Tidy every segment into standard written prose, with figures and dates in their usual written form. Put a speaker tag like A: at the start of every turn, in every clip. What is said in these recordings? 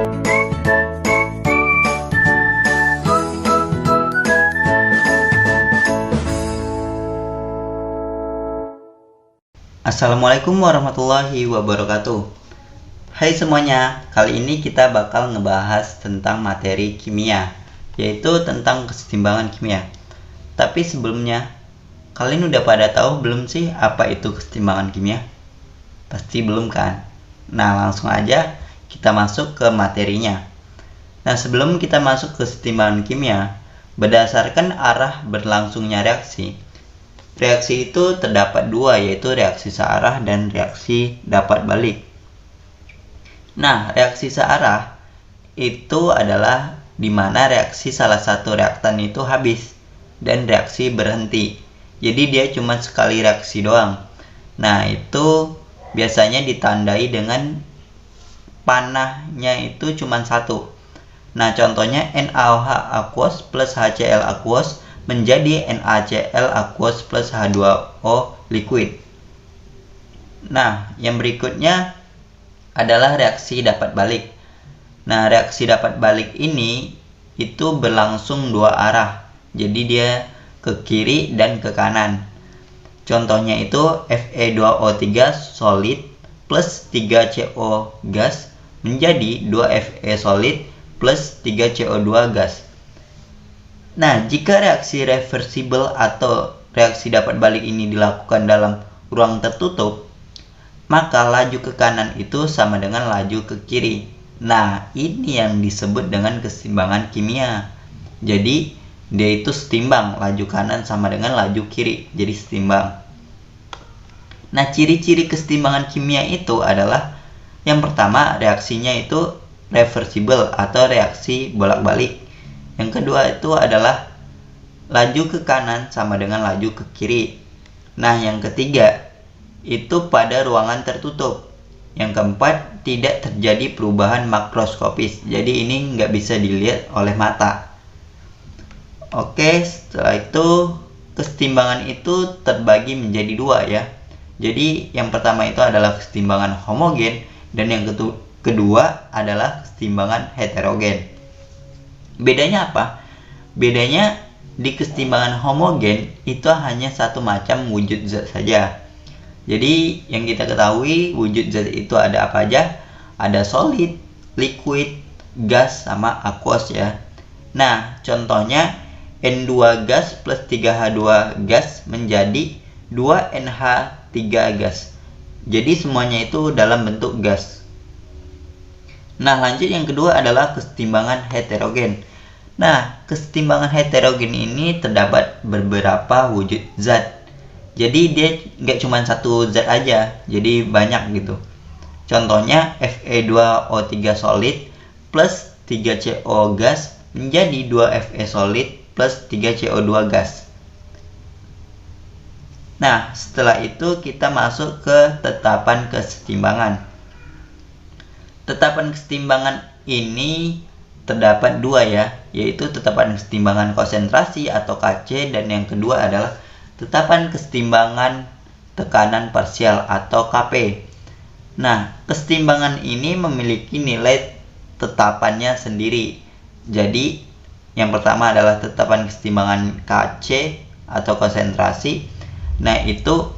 A: Assalamualaikum warahmatullahi wabarakatuh. Hai semuanya, kali ini kita bakal ngebahas tentang materi kimia, yaitu tentang kesetimbangan kimia. Tapi sebelumnya, kalian udah pada tahu belum sih apa itu kesetimbangan kimia? Pasti belum kan? Nah, langsung aja kita masuk ke materinya. Nah, sebelum kita masuk ke kesetimbangan kimia, berdasarkan arah berlangsungnya reaksi itu terdapat dua, yaitu reaksi searah dan reaksi dapat balik. Nah, reaksi searah itu adalah di mana reaksi salah satu reaktan itu habis dan reaksi berhenti. Jadi dia cuma sekali reaksi doang. Nah, itu biasanya ditandai dengan panahnya itu cuma satu. Nah, contohnya NaOH aqueous plus HCl aqueous menjadi NaCl aqueous plus H2O liquid. Nah, yang berikutnya adalah reaksi dapat balik. Nah, reaksi dapat balik ini itu berlangsung dua arah. Jadi dia ke kiri dan ke kanan. Contohnya itu Fe2O3 solid plus 3CO gas menjadi 2Fe solid plus 3CO2 gas. Nah, jika reaksi reversible atau reaksi dapat balik ini dilakukan dalam ruang tertutup, maka laju ke kanan itu sama dengan laju ke kiri. Nah, ini yang disebut dengan kesetimbangan kimia. Jadi, dia itu setimbang, laju kanan sama dengan laju kiri, jadi setimbang. Nah, ciri-ciri kesetimbangan kimia itu adalah yang pertama, reaksinya itu reversible atau reaksi bolak-balik. Yang kedua itu adalah laju ke kanan sama dengan laju ke kiri. Nah, yang ketiga itu pada ruangan tertutup. Yang keempat, tidak terjadi perubahan makroskopis. Jadi ini nggak bisa dilihat oleh mata. Oke, setelah itu kesetimbangan itu terbagi menjadi dua ya. Jadi yang pertama itu adalah kesetimbangan homogen dan yang kedua adalah kesetimbangan heterogen. Bedanya apa? Bedanya di kesetimbangan homogen itu hanya satu macam wujud zat saja. Jadi yang kita ketahui wujud zat itu ada apa aja? Ada solid, liquid, gas, sama aqueous ya. Nah, contohnya N2 gas plus 3H2 gas menjadi 2NH3 gas. Jadi semuanya itu dalam bentuk gas. Nah, lanjut yang kedua adalah kesetimbangan heterogen. Nah, kesetimbangan heterogen ini terdapat beberapa wujud zat. Jadi dia nggak cuma satu zat aja, jadi banyak gitu. Contohnya Fe2O3 solid plus 3CO gas menjadi 2Fe solid plus 3CO2 gas. Nah, setelah itu kita masuk ke tetapan kesetimbangan. Tetapan kesetimbangan ini terdapat dua ya, yaitu tetapan kesetimbangan konsentrasi atau Kc dan yang kedua adalah tetapan kesetimbangan tekanan parsial atau Kp. Nah, kesetimbangan ini memiliki nilai tetapannya sendiri. Jadi, yang pertama adalah tetapan kesetimbangan Kc atau konsentrasi. Nah, itu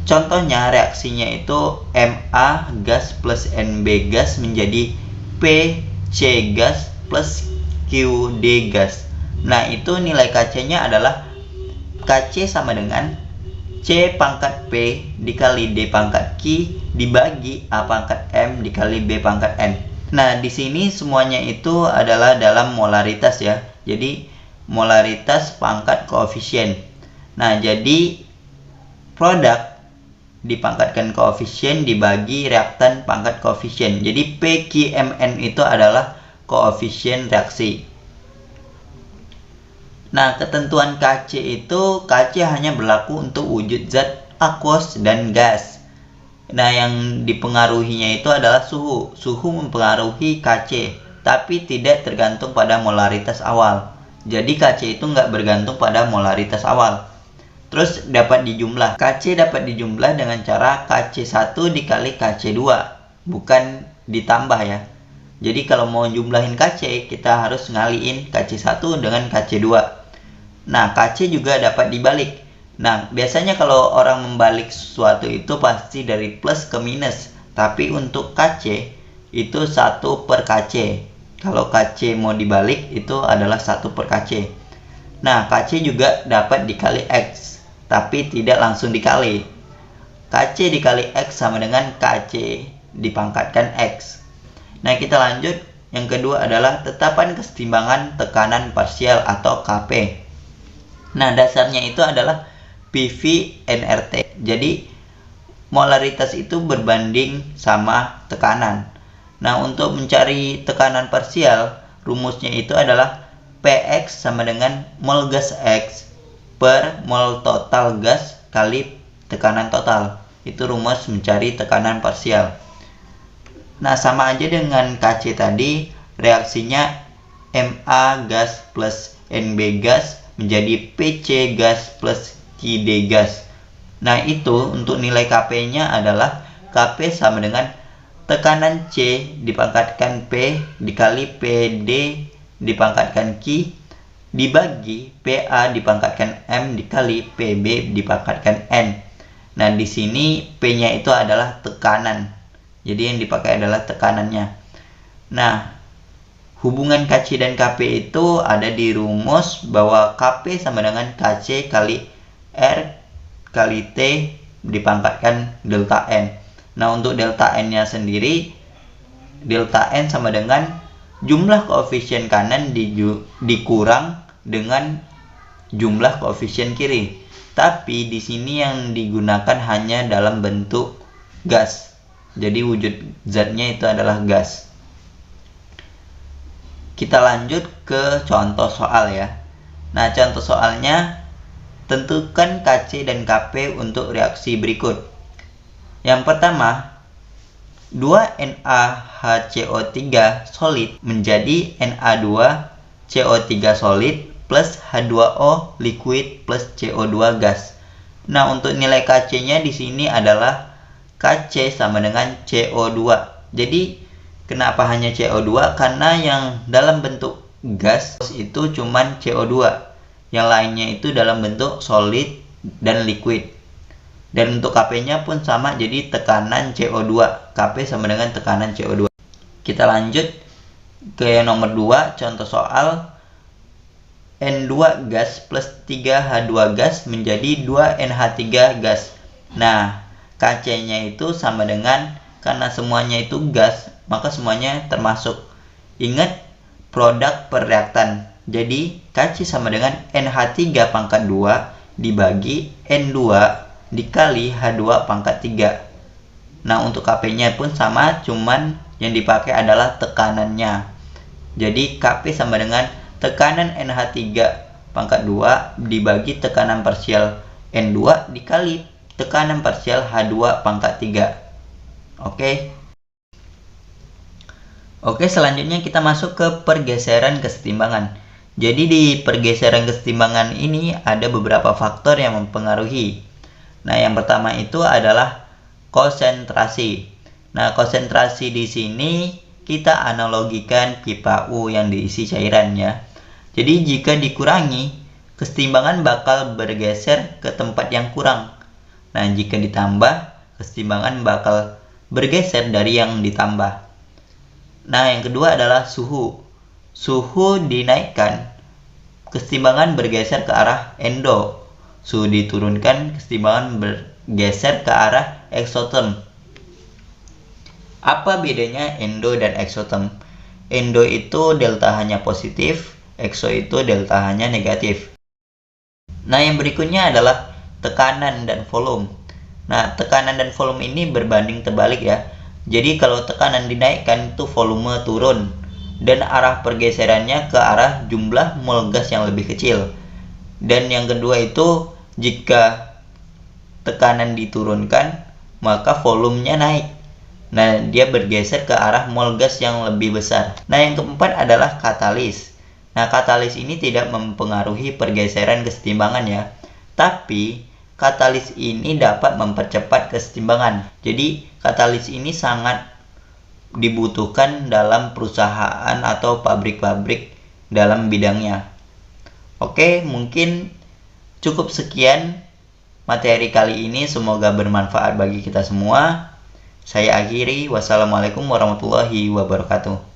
A: contohnya reaksinya itu Ma gas plus Nb gas menjadi Pc gas plus Qd gas. Nah, itu nilai Kc-nya adalah Kc sama dengan C pangkat P dikali D pangkat Q dibagi A pangkat M dikali B pangkat N. Nah, di sini semuanya itu adalah dalam molaritas ya. Jadi, molaritas pangkat koefisien. Nah, jadi produk dipangkatkan koefisien dibagi reaktan pangkat koefisien. Jadi PQMN itu adalah koefisien reaksi. Nah, ketentuan Kc itu Kc hanya berlaku untuk wujud zat aqueous dan gas. Nah, yang dipengaruhinya itu adalah suhu. Suhu mempengaruhi Kc, tapi tidak tergantung pada molaritas awal. Jadi Kc itu nggak bergantung pada molaritas awal. Terus dapat dijumlah. Kc dapat dijumlah dengan cara Kc1 dikali Kc2, bukan ditambah ya. Jadi kalau mau jumlahin KC, kita harus ngaliin KC1 dengan KC2. Nah, KC juga dapat dibalik. Nah, biasanya kalau orang membalik sesuatu itu pasti dari plus ke minus. Tapi untuk KC, itu 1 per KC. Kalau KC mau dibalik, itu adalah 1 per KC. Nah, KC juga dapat dikali X, tapi tidak langsung dikali. KC dikali X sama dengan KC dipangkatkan X. Nah, kita lanjut. Yang kedua adalah tetapan kesetimbangan tekanan parsial atau KP. Nah, dasarnya itu adalah PV nRT. Jadi, molaritas itu berbanding sama tekanan. Nah, untuk mencari tekanan parsial, rumusnya itu adalah Px sama dengan mol gas X per mol total gas kali tekanan total. Itu rumus mencari tekanan parsial. Nah, sama aja dengan KC tadi, reaksinya Ma gas plus Nb gas menjadi Pc gas plus Qd gas. Nah, itu untuk nilai Kp-nya adalah Kp sama dengan tekanan C dipangkatkan P dikali Pd dipangkatkan Q dibagi Pa dipangkatkan M dikali Pb dipangkatkan N. Nah, di sini P-nya itu adalah tekanan. Jadi yang dipakai adalah tekanannya. Nah, hubungan Kc dan Kp itu ada di rumus bahwa Kp sama dengan Kc kali R kali T dipangkatkan delta N. Nah, untuk delta N-nya sendiri, delta N sama dengan jumlah koefisien kanan dikurang dengan jumlah koefisien kiri. Tapi di sini yang digunakan hanya dalam bentuk gas. Jadi wujud zatnya itu adalah gas. Kita lanjut ke contoh soal ya. Nah, contoh soalnya, tentukan Kc dan Kp untuk reaksi berikut. Yang pertama, 2NaHCO3 solid menjadi Na2CO3 solid plus H2O liquid plus CO2 gas. Nah, untuk nilai Kc-nya di sini adalah Kc sama dengan CO2. Jadi, kenapa hanya CO2? Karena yang dalam bentuk gas itu cuman CO2. Yang lainnya itu dalam bentuk solid dan liquid. Dan untuk Kp-nya pun sama, jadi tekanan CO2. Kp sama dengan tekanan CO2. Kita lanjut ke yang nomor 2, contoh soal. N2 gas plus 3H2 gas menjadi 2NH3 gas. Nah, Kc-nya itu sama dengan, karena semuanya itu gas, maka semuanya termasuk. Ingat produk per reaktan. Jadi, Kc sama dengan NH3 pangkat 2 dibagi N2 dikali H2 pangkat 3. Nah, untuk Kp-nya pun sama, cuman yang dipakai adalah tekanannya. Jadi, Kp sama dengan tekanan NH3 pangkat 2 dibagi tekanan parsial N2 dikali tekanan parsial H2 pangkat 3. Oke, selanjutnya kita masuk ke pergeseran kesetimbangan. Jadi di pergeseran kesetimbangan ini ada beberapa faktor yang mempengaruhi. Nah, yang pertama itu adalah konsentrasi. Nah, konsentrasi di sini kita analogikan pipa U yang diisi cairan ya. Jadi jika dikurangi, kesetimbangan bakal bergeser ke tempat yang kurang. Nah, jika ditambah, kesetimbangan bakal bergeser dari yang ditambah. Nah, yang kedua adalah suhu. Suhu dinaikkan, kesetimbangan bergeser ke arah endo. Suhu diturunkan, kesetimbangan bergeser ke arah eksoterm. Apa bedanya endo dan eksoterm? Endo itu delta H-nya positif, ekso itu delta H-nya negatif. Nah, yang berikutnya adalah tekanan dan volume. Nah, tekanan dan volume ini berbanding terbalik ya. Jadi kalau tekanan dinaikkan itu volume turun. Dan arah pergeserannya ke arah jumlah mol gas yang lebih kecil. Dan yang kedua itu, jika tekanan diturunkan, maka volumenya naik. Nah, dia bergeser ke arah mol gas yang lebih besar. Nah, yang keempat adalah katalis. Nah, katalis ini tidak mempengaruhi pergeseran kesetimbangan ya. Tapi, katalis ini dapat mempercepat kesetimbangan. Jadi, katalis ini sangat dibutuhkan dalam perusahaan atau pabrik-pabrik dalam bidangnya. Oke, mungkin cukup sekian materi kali ini, semoga bermanfaat bagi kita semua. Saya akhiri, wassalamualaikum warahmatullahi wabarakatuh.